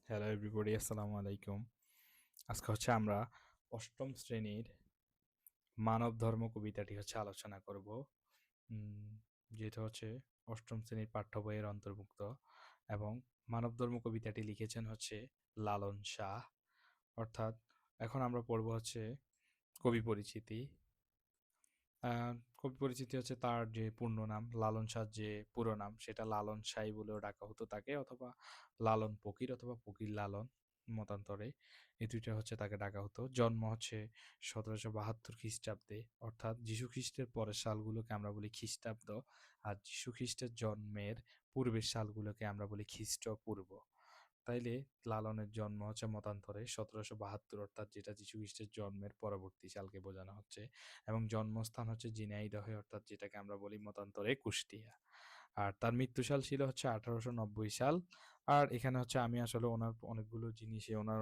Hello everybody, আসসালামু আলাইকুম। আজকে হচ্ছে আমরা অষ্টম শ্রেণীর মানব ধর্ম কবিতাটি হচ্ছে আলোচনা করব। উম, যেটা হচ্ছে অষ্টম শ্রেণীর পাঠ্য বইয়ের অন্তর্ভুক্ত, এবং মানব ধর্ম কবিতাটি লিখেছেন হচ্ছে লালন শাহ। অর্থাৎ এখন আমরা পড়ব হচ্ছে কবি পরিচিতি। আহ, কবি পরিচিতি হচ্ছে তার যে পূর্ণ নাম, লালন শাহ যে পুরো নাম সেটা লালন শাহই বলেও ডাকা হতো তাকে, অথবা লালন ফকির অথবা ফকির লালন, মতান্তরে এই দুইটা হচ্ছে তাকে ডাকা হতো। জন্ম হচ্ছে 1772 খ্রিস্টাব্দে, অর্থাৎ যীশু খ্রিস্টের পরের সালগুলোকে আমরা বলি খ্রিস্টাব্দ, আর যীশু খ্রিস্টের জন্মের পূর্বের সালগুলোকে আমরা বলি খ্রিস্টপূর্ব। তাইলে লালনের জন্ম হচ্ছে মতান্তরে 1772, অর্থাৎ যেটা যীশু খ্রিস্টের জন্মের পরবর্তী সালকে বোঝানো হচ্ছে, এবং জন্মস্থান হচ্ছে ঝিনাইদহে, অর্থাৎ যেটাকে আমরা বলি মতান্তরে কুষ্টিয়া। আর তার মৃত্যুসাল ছিল হচ্ছে 1890 সাল। আর এখানে হচ্ছে আমি আসলে ওনার অনেকগুলো জিনিসে ওনার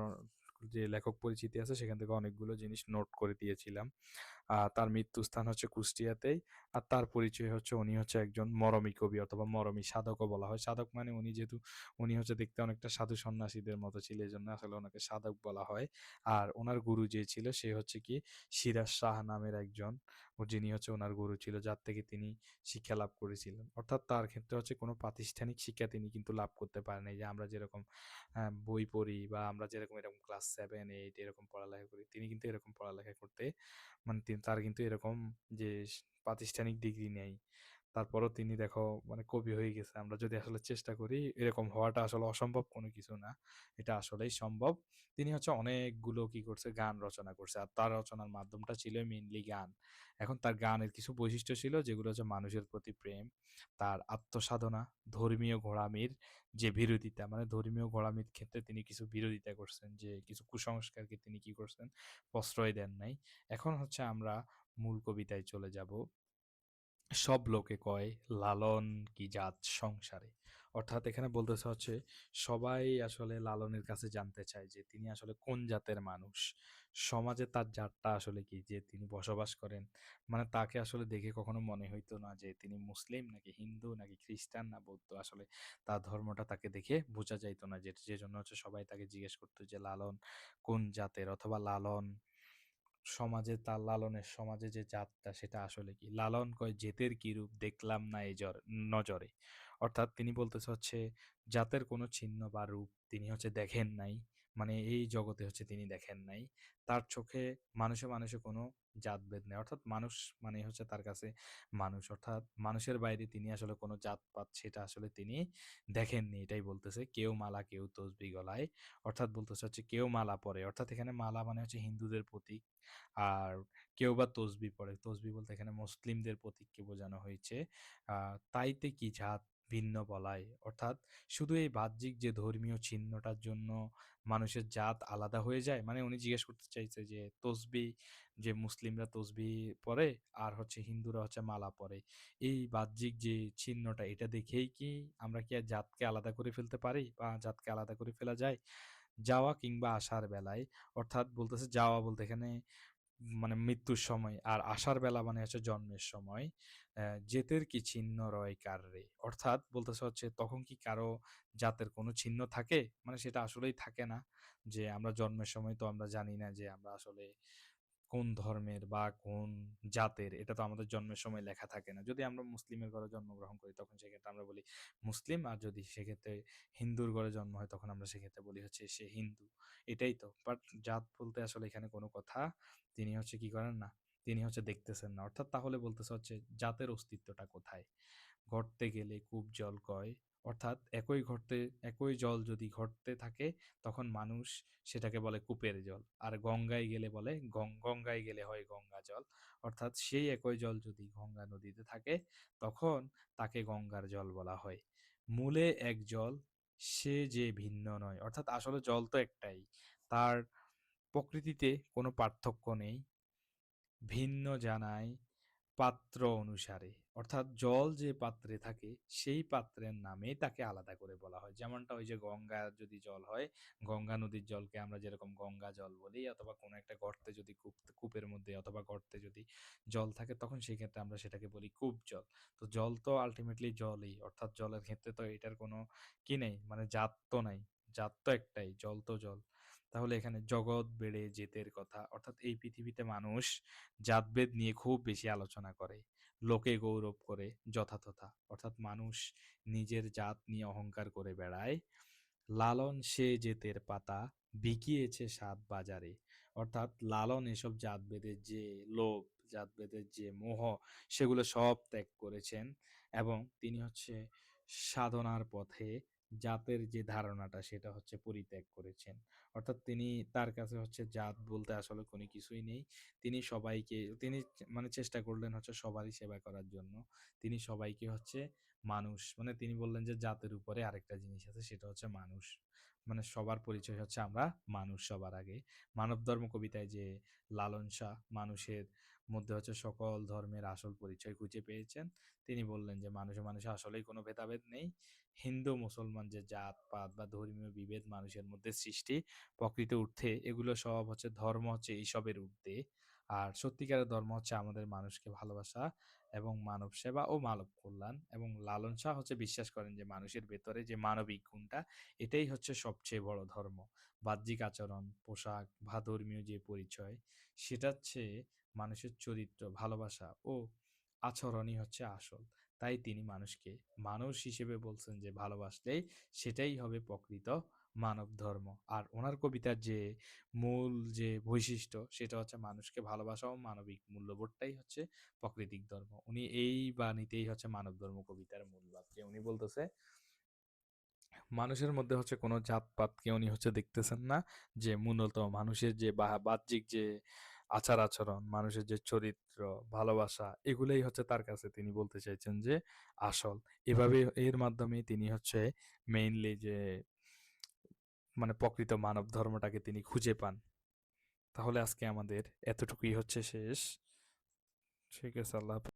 যে লেখক পরিচিতি আছে সেখান থেকে অনেকগুলো জিনিস নোট করে দিয়েছিলাম। তার মৃত্যুস্থান হচ্ছে কুষ্টিয়াতেই। আর তার পরিচয় হচ্ছে উনি হচ্ছে একজন মরমী কবি অথবা মরমী সাধকও বলা হয়। সাধক মানে উনি যেহেতু উনি হচ্ছে দেখতে অনেকটা সাধু সন্ন্যাসীদের মতো ছিল, এই জন্য আসলে ওনাকে সাধক বলা হয়। আর ওনার গুরু যে ছিল সে হচ্ছে কি সিরাজ শাহ নামের একজন, যিনি হচ্ছে ওনার গুরু ছিল, যার থেকে তিনি শিক্ষা লাভ করেছিলেন। অর্থাৎ তার ক্ষেত্রে হচ্ছে কোনো প্রাতিষ্ঠানিক শিক্ষা তিনি কিন্তু লাভ করতে পারেন, এই যে আমরা যেরকম বই পড়ি বা আমরা যেরকম এরকম ক্লাস 7 8 এরকম পড়ালেখা করি, তিনি কিন্তু এরকম পড়ালেখা করতে মানে তার কিন্তু এরকম যে প্রাতিষ্ঠানিক ডিগ্রি নেই। তারপরও তিনি দেখো মানে কবি হয়ে গেছে। আমরা যদি আসলে চেষ্টা করি, এরকম হওয়াটা আসলে অসম্ভব কোনো কিছু না, এটা আসলেই সম্ভব। তিনি হচ্ছে অনেকগুলো কি করছে, গান রচনা করছে, আর তার রচনার মাধ্যমটা ছিল মেইনলি গান। এখন তার গানের কিছু বৈশিষ্ট্য ছিল যেগুলো হচ্ছে মানুষের প্রতি প্রেম, তার আত্মসাধনা, ধর্মীয় গোঁড়ামির যে বিরোধিতা, মানে ধর্মীয় গোঁড়ামির ক্ষেত্রে তিনি কিছু বিরোধিতা করছেন, যে কিছু কুসংস্কারকে তিনি কি করছেন, প্রশ্রয় দেন নাই। এখন হচ্ছে আমরা মূল কবিতায় চলে যাব। সব লোকে কয় লালন কি জাত সংসারে। অর্থাৎ এখানে বলতেছে হচ্ছে সবাই আসলে লালনের কাছে জানতে চায় যে তিনি আসলে কোন জাতের মানুষ, সমাজে তার জাতটা আসলে কি, যে তিনি বসবাস করেন। মানে তাকে আসলে দেখে কখনো মনে হইতো না যে তিনি মুসলিম নাকি হিন্দু নাকি খ্রিস্টান না বৌদ্ধ, আসলে তার ধর্মটা তাকে দেখে বোঝা যাইতো না, যে যে জন্য হচ্ছে সবাই তাকে জিজ্ঞেস করতো যে লালন কোন জাতের, অথবা লালন সমাজে তার লালনের সমাজে যে জাতটা সেটা আসলে কি। লালন কয় জেতের কি রূপ দেখলাম না এই নজরে। অর্থাৎ তিনি বলতেছে হচ্ছে জাতের কোনো চিহ্ন বা রূপ তিনি হচ্ছে দেখেন নাই, মানে এই জগতে হচ্ছে তিনি দেখেন নাই। তার চোখে মানুষে মানুষে কোনো জাতভেদ নেই, অর্থাৎ মানুষ মানে হচ্ছে তার কাছে মানুষ, অর্থাৎ মানুষের বাইরে তিনি আসলে কোনো জাতপাত সেটা আসলে তিনি দেখেননি, এটাই বলতেছে। কেউ মালা কেউ তসবি গলায়, অর্থাৎ বলতেছে হচ্ছে কেউ মালা পরে, অর্থাৎ এখানে মালা মানে হচ্ছে হিন্দুদের প্রতীক। আর কেউ বা তসবি পড়ে, তসবি বলতে এখানে মুসলিমদের প্রতীককে বোঝানো হয়েছে। তাইতে কি জাত ভিন্ন বলায়, অর্থাৎ শুধু এই বাহ্যিক যে ধর্মীয় চিহ্নটার জন্য মানুষের জাত আলাদা হয়ে যায়। মানে উনি জিজ্ঞেস করতে চাইছে যে তসবি, যে মুসলিমরা তসবি পরে আর হচ্ছে হিন্দুরা হচ্ছে মালা পরে, এই বাহ্যিক যে চিহ্নটা এটা দেখেই কি আমরা কি আর জাতকে আলাদা করে ফেলতে পারি বা জাতকে আলাদা করে ফেলা যায় যাওয়া কিংবা আসার বেলায়। অর্থাৎ বলতেছে যাওয়া বলতে এখানে মানে মৃত্যুর সময়, আর আসার বেলা মানে হচ্ছে জন্মের সময়। জেতের কি চিহ্ন রয় কার রে, অর্থাৎ বলতেছে হচ্ছে তখন কি কারো জাতের কোনো চিহ্ন থাকে, মানে সেটা আসলেই থাকে না। যে আমরা জন্মের সময় তো আমরা জানি না যে আমরা আসলে কোন ধর্মের বা কোন জাতের, এটা তো আমাদের জন্মের সময় লেখা থাকে না। যদি আমরা মুসলিমের ঘরে জন্মগ্রহণ করি তখন সেক্ষেত্রে আমরা বলি মুসলিম, আর যদি সেক্ষেত্রে হিন্দুর ঘরে জন্ম হয় তখন আমরা সেক্ষেত্রে বলি হচ্ছে সে হিন্দু। এটাই তো, বাট জাত বলতে আসলে এখানে কোনো কথা তিনি হচ্ছে কি করেন না, তিনি হচ্ছে দেখতেছেন না। অর্থাৎ তাহলে বলতেছে হচ্ছে জাতের অস্তিত্বটা কোথায়। ঘটতে গেলে কূপ জল কয়, অর্থাৎ একই ঘটতে একই জল যদি ঘটতে থাকে তখন মানুষ সেটাকে বলে কূপের জল, আর গঙ্গায় গেলে বলে গঙ্গায় গেলে হয় গঙ্গা জল। অর্থাৎ সেই একই জল যদি গঙ্গা নদীতে থাকে তখন তাকে গঙ্গার জল বলা হয়। মূলে এক জল সে যে ভিন্ন নয়, অর্থাৎ আসলে জল তো একটাই, তার প্রকৃতিতে কোনো পার্থক্য নেই, ভিন্ন জানায় পাত্র অনুসারে। অর্থাৎ জল যে পাত্রে থাকে সেই পাত্রের নামে তাকে আলাদা করে বলা হয়। যেমনটা ওই যে গঙ্গার যদি জল হয়, গঙ্গা নদীর জলকে আমরা যেরকম গঙ্গা জল বলি, অথবা কোনো একটা গর্তে যদি কূপের মধ্যে অথবা গর্তে যদি জল থাকে তখন সেই ক্ষেত্রে আমরা সেটাকে বলি কূপ জল। তো জল তো আলটিমেটলি জলই, অর্থাৎ জলের ক্ষেত্রে তো এটার কোনো কি নেই, মানে জাত তো নাই। জাত তো একটাই, জল তো জল। তাহলে এখানে জগৎ বেড়ে জেতের কথা, অর্থাৎ এই পৃথিবীতে মানুষ জাতভেদ নিয়ে খুব বেশি আলোচনা করে, লোকে গৌরব করে যথাতথা, অর্থাৎ মানুষ নিজের জাত নিয়ে অহংকার করে বেড়ায়। লালন সে জেতের পাতা, বিকিয়েছে সাত বাজারে। অর্থাৎ লালন এসব জাতভেদের যে লোভ, জাতভেদের যে মোহ, সেগুলো সব ত্যাগ করেছেন, এবং তিনি হচ্ছে সাধনার পথে জাতের যে ধারণাটা সেটা হচ্ছে পরিত্যাগ করেছেন। অর্থাৎ তিনি, তার কাছে হচ্ছে জাত বলতে আসলে কোনো কিছুই নেই। তিনি সবাইকে, তিনি মানে চেষ্টা করলেন হচ্ছে সবারই সেবা করার জন্য। তিনি সবাইকে হচ্ছে মানুষ, মানে তিনি বললেন যে জাতের উপরে আরেকটা জিনিস আছে, সেটা হচ্ছে মানুষ। মানে সবার পরিচয় হচ্ছে আমরা মানুষ সবার আগে। মানব ধর্ম কবিতায় যে লালন শাহ মানুষের মধ্যে হচ্ছে সকল ধর্মের আসল পরিচয় খুঁজে পেয়েছেন। তিনি বললেন যে মানুষে মানুষে আসলেই কোনো ভেদাভেদ নেই। হিন্দু মুসলমান যে জাত পাত বা ধর্মীয় বিভেদ মানুষের মধ্যে সৃষ্টি, প্রকৃত অর্থে এগুলো সব হচ্ছে, ধর্ম হচ্ছে এইসবের ঊর্ধ্বে। আর সত্যিকারের ধর্ম হচ্ছে আমাদের মানুষকে ভালোবাসা এবং মানব সেবা ও মানব কল্যাণ। এবং লালন শাহ হচ্ছে বিশ্বাস করেন যে মানুষের ভেতরে যে মানবিক গুণটা, এটাই হচ্ছে সবচেয়ে বড় ধর্ম। বাহ্যিক আচরণ, পোশাক বা ধর্মীয় যে পরিচয়, সেটা হচ্ছে মানুষের চরিত্র, ভালোবাসা ও আচরণই হচ্ছে আসল। তাই তিনি মানুষকে মানুষ হিসেবে বলছেন যে ভালোবাসলেই সেটাই হবে প্রকৃত মানব ধর্ম। আর ওনার কবিতার যে মূল যে বৈশিষ্ট্য, সেটা হচ্ছে মানুষকে ভালোবাসা ও মানবিক মূল্যবোধটাই হচ্ছে প্রাকৃতিক ধর্ম। উনি এই বাণীতেই হচ্ছে মানব ধর্ম কবিতার মূল বাক্যে উনি বলতেছে, মানুষের মধ্যে হচ্ছে কোনো জাতপাতকে উনি হচ্ছে দেখতেছেন না, যে মূলত মানুষের যে বাহ্যিক যে আচার আচরণ, মানুষের যে চরিত্র, ভালোবাসা, এগুলোই হচ্ছে তার কাছে, তিনি বলতে চাইছেন যে আসল। এভাবে এর মাধ্যমে তিনি হচ্ছে মেইনলি যে মানে প্রকৃত মানব ধর্মটাকে তিনি খুঁজে পান। তাহলে আজকে আমাদের এতটুকুই হচ্ছে শেষ। ঠিক আছে, আল্লাহ হাফেজ।